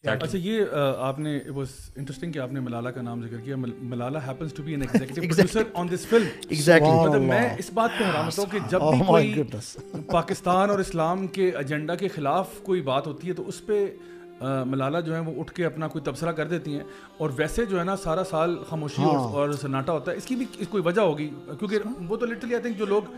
اچھا یہ آپ نے it was interesting کہ آپ نے ملالہ کا نام ذکر کیا. Malala happens to be an executive producer on this film. مطلب میں اس بات پہ حیران ہوتا ہوں کہ جب بھی کوئی پاکستان اور اسلام کے ایجنڈا کے خلاف کوئی بات ہوتی ہے تو اس پہ ملالہ جو ہے وہ اٹھ کے اپنا کوئی تبصرہ کر دیتی ہیں, اور ویسے جو ہے نا سارا سال خاموشی اور سناٹا ہوتا ہے. اس کی بھی کوئی وجہ ہوگی, کیونکہ وہ تو لٹرلی آئی تھنک جو لوگ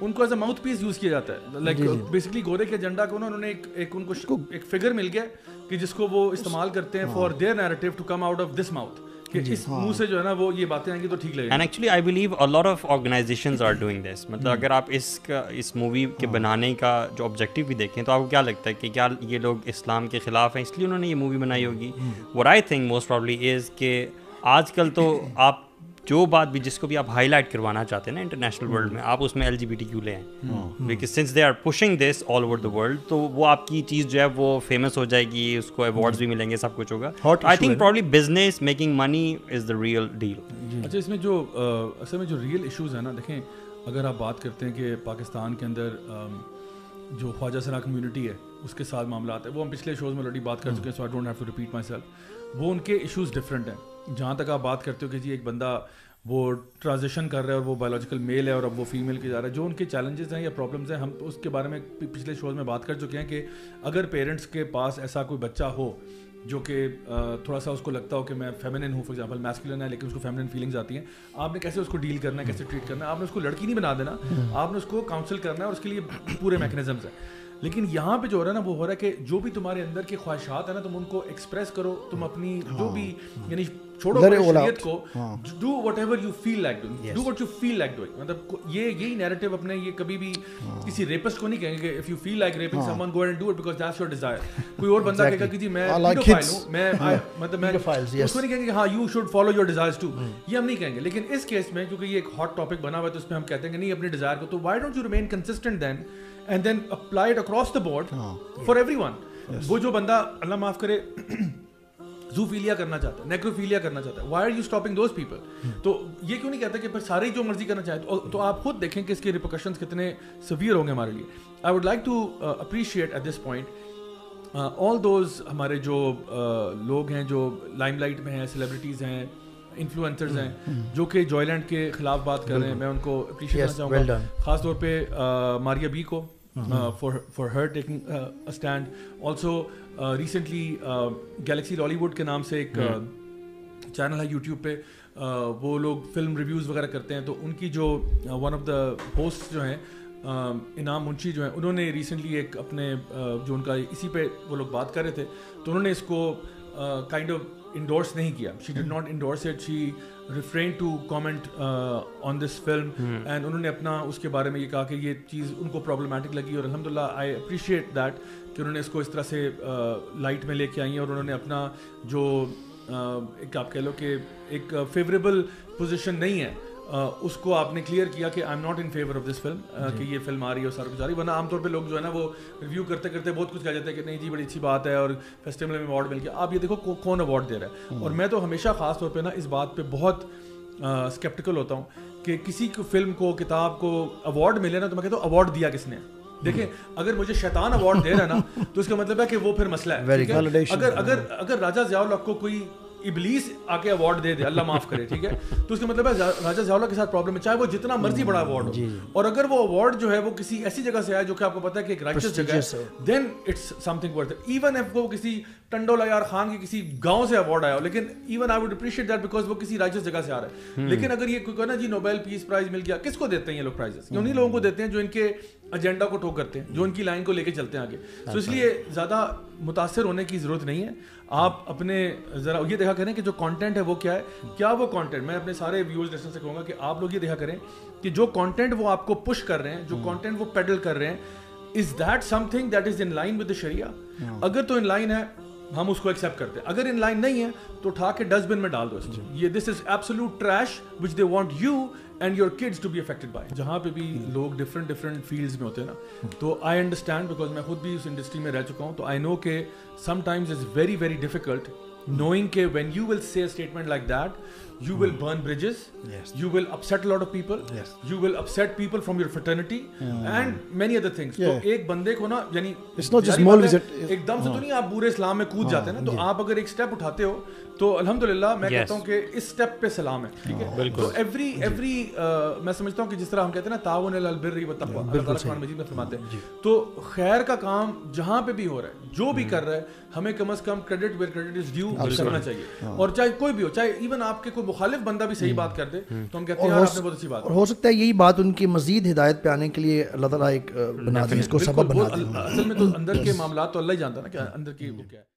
ان کو as a mouthpiece use کیا جاتا ہے, لائک بیسکلی گورے کے ایجنڈا کو انہوں نے ایک ان کو ایک فگر مل گیا کہ جس کو وہ استعمال کرتے ہیں for their narrative to come out of this mouth, کہ اس منہ سے جو ہے نا وہ یہ باتیں آئیں گی تو ٹھیک لگے گا. And actually I believe a lot of organizations are doing this. مطلب اگر آپ اس مووی کے بنانے کا جو آبجیکٹیو بھی دیکھیں تو آپ کو کیا لگتا ہے کہ کیا یہ لوگ اسلام کے خلاف ہیں اس لیے انہوں نے یہ مووی بنائی ہوگی؟ what I think most probably is کہ آج کل تو آپ جو بات بھی جس کو بھی آپ ہائی لائٹ کروانا چاہتے ہیں نا انٹرنیشنل ورلڈ میں, آپ اس میں LGBTQ لے ہیں, because since they are pushing this all over the world, تو وہ آپ کی چیز جو ہے وہ فیمس ہو جائے گی, اس کو ایوارڈز بھی ملیں گے, سب کچھ ہوگا. I think probably business making money is the real deal. اچھا اس میں جو اصل میں جو ریئل ایشوز ہیں نا, دیکھیں اگر آپ بات کرتے ہیں کہ پاکستان کے اندر جو خواجہ سرا کمیونٹی ہے اس کے ساتھ معاملات ہیں, وہ ہم پچھلے شوز میں آلریڈی بات کر چکے ہیں, so I don't have to repeat myself. وہ ان کے ایشوز ڈفرینٹ ہیں. جہاں تک آپ بات کرتے ہو کہ جی ایک بندہ وہ ٹرانزیشن کر رہا ہے اور وہ بایولوجیکل میل ہے اور اب وہ فیمیل کی جا رہا ہے, جو ان کے چیلنجز ہیں یا پرابلمز ہیں, ہم اس کے بارے میں پچھلے شوز میں بات کر چکے ہیں کہ اگر پیرنٹس کے پاس ایسا کوئی بچہ ہو جو کہ تھوڑا سا اس کو لگتا ہو کہ میں فیمنن ہوں, فار ایگزامپل میسکولن ہے لیکن اس کو فیمنن فیلنگز آتی ہیں, آپ نے کیسے اس کو ڈیل کرنا ہے, کیسے ٹریٹ کرنا ہے. آپ نے اس کو لڑکی نہیں بنا دینا, آپ نے اس کو کاؤنسل کرنا ہے اور اس کے لیے پورے میکنزمز ہیں. لیکن یہاں پہ جو ہو رہا ہے نا وہ ہو رہا ہے کہ جو بھی تمہارے اندر کے خواہشات ہیں نا تم ان کو ایکسپریس کرو, تم اپنی جو بھی یعنی چھوڑو شریعت کو, do whatever you feel like doing, do what you feel like doing. مطلب یہی نیریٹو اپنے یہ کبھی بھی کسی ریپسٹ کو نہیں کہیں گے کہ if you feel like raping someone go and do it because that's your desire. کوئی اور بندہ کہے گا کہ جی میں پیڈوفائل ہوں, میں مطلب میں اس کو نہیں کہیں گے کہ ہاں you should follow your desires too, یہ ہم نہیں کہیں گے. لیکن اس کیس میں کیونکہ یہ ایک ہاٹ ٹاپک بنا ہوا ہے تو اس میں ہم کہتے ہیں کہ نہیں اپنے ڈیزائر کو, تو why don't you remain consistent then and then apply it across the board for everyone. وہ جو بندہ اللہ معاف کرے زوفیلیا کرنا چاہتا ہے, نیکروفیلیا کرنا چاہتا ہے, why are you stopping those people? تو یہ کیوں نہیں کہتا کہ پھر سارے جو مرضی کرنا چاہے, تو آپ خود دیکھیں کہ اس کے ریپرکشنز کتنے سیویئر ہوں گے ہمارے لیے. I would like to appreciate at this point all those ہمارے جو لوگ ہیں جو لائم لائٹ میں ہیں, سیلیبریٹیز ہیں, انفلوئنسرز ہیں جو کہ جوائے لینڈ کے خلاف بات کر رہے ہیں, میں ان کو اپریشیٹ کرنا چاہوں گا, خاص طور پہ ماریا بی کو for her taking a stand. Also recently Galaxy Lollywood کے نام سے ایک چینل ہے یوٹیوب پہ, وہ لوگ فلم ریویوز وغیرہ کرتے ہیں, تو ان کی جو ون آف دا ہوسٹ جو ہیں انعام منشی جو ہیں, انہوں نے ریسنٹلی ایک اپنے جو ان کا اسی پہ وہ لوگ بات کر رہے تھے, تو انہوں نے اس کو کائنڈ آف انڈورس نہیں کیا. She did not endorse it, she refrain to comment on this film, and انہوں نے اپنا اس کے بارے میں یہ کہا کہ یہ چیز ان کو پرابلمٹک لگی, اور الحمدللہ آئی اپریشیٹ دیٹ کہ انہوں نے اس کو اس طرح سے لائٹ میں لے کے آئی ہیں, اور انہوں نے اپنا جو ایک آپ کہہ لو کہ ایک فیوریبل پوزیشن نہیں ہے اس کو آپ نے کلیئر کیا کہ I am not in favour of this film, کہ یہ فلم آ رہی ہے اور سارا کچھ آ رہی ہے. ورنہ عام طور پہ لوگ جو ہے نا وہ ریویو کرتے کرتے بہت کچھ کہہ جاتے ہیں کہ نہیں جی بڑی اچھی بات ہے اور فیسٹیول میں ایوارڈ مل گیا. آپ یہ دیکھو کون ایوارڈ دے رہا ہے, اور میں تو ہمیشہ خاص طور پہ نا اس بات پہ بہت اسکیپٹیکل ہوتا ہوں کہ کسی کو فلم کو کتاب کو ایوارڈ ملے نا تو میں کہتا ہوں ایوارڈ دیا کس نے. دیکھیں اگر مجھے شیطان ایوارڈ دے رہا ہے نا تو اس کا مطلب ہے کہ وہ پھر مسئلہ ہے. اگر راجہ ضیاء الحق کو کوئی ابلیس آ کے ایوارڈ دے دے, اللہ معاف کرے, ٹھیک ہے, تو اس کا مطلب ہے راجہ ضیاء الحق کے ساتھ پرابلم ہے, چاہے وہ جتنا مرضی بڑا ایوارڈ ہو, اور اگر وہ ایوارڈ جو ہے وہ کسی ایسی جگہ سے آئے جو کہ آپ کو پتا ہے کہ ایک رائچس جگہ ہے, then it's something worth it. Even if وہ کسی ٹنڈو لیار خان کے کسی گاؤں سے ایوارڈ آیا ہو, لیکن even I would appreciate that because وہ کسی رائچس جگہ سے آ رہا ہے. لیکن اگر یہ کوئی کہنا جی نوبیل پیس پرائز مل گیا, کس کو دیتے ہیں یہ لوگ پرائزز؟ انہیں لوگوں کو دیتے ہیں جو ان کے ایجنڈا کو ٹوک کرتے ہیں, جو ان کی لائن کو لے کے چلتے ہیں آگے. تو اس لیے زیادہ متاثر ہونے کی ضرورت نہیں ہے. آپ اپنے ذرا یہ دیکھا کریں کہ جو کانٹینٹ ہے وہ کیا ہے, کیا وہ کانٹینٹ, میں اپنے سارے ویورز لسنر سے کہوں گا کہ آپ لوگ یہ دیکھا کریں کہ جو کانٹینٹ وہ آپ کو پش کر رہے ہیں, جو کانٹینٹ وہ پیڈل کر رہے ہیں, is that something that is in line with the Sharia. اگر تو ان لائن ہے ہم اس کو ایکسیپٹ کرتے ہیں, اگر ان لائن نہیں ہے تو اٹھا کے ڈسٹ بن میں ڈال دو. یہ this is absolute trash which they want you and your kids to be affected by. جہاں پہ بھی لوگ ڈفرینٹ فیلڈز میں ہوتے ہیں نا, تو آئی انڈرسٹینڈ بیکاز میں خود بھی اس انڈسٹری میں رہ چکا ہوں, تو آئی نو کہ some times is very very difficult knowing کہ when you will say a statement like that you will burn bridges, you will upset a lot of people, you will upset people from your fraternity and many other things. تو ایک بندے کو نا یعنی ایک دم سے تو نہیں آپ پورے اسلام میں کود جاتے ہیں نا, تو آپ اگر ایک اسٹیپ اٹھاتے ہو تو الحمدللہ میں کہتا ہوں کہ اس اسٹیپ پہ سلام ہے, ٹھیک ہے. تو ایوری میں سمجھتا ہوں کہ جس طرح ہم کہتے ہیں نا تعاون علی البر والتقوی, اللہ تعالیٰ قرآن مجید میں فرماتے ہیں, تو خیر کا کام جہاں پہ بھی ہو رہا ہے, جو بھی کر رہا ہے, ہمیں کم از کم credit where credit is due کرنا چاہیے. اور چاہے کوئی بھی ہو, چاہے ایون آپ کے کوئی مخالف بندہ بھی صحیح بات کر دے تو ہم کہتے ہیں یار آپ نے بہت اچھی بات. اور ہو سکتا ہے یہی بات ان کی مزید ہدایت پہ آنے کے لیے اللہ تعالیٰ ایک بنا دے, اس کو سبب بنا دے. اصل میں تو اندر کے معاملات تو اللہ ہی جانتا ہے نا کہ اندر کی وہ کیا ہے.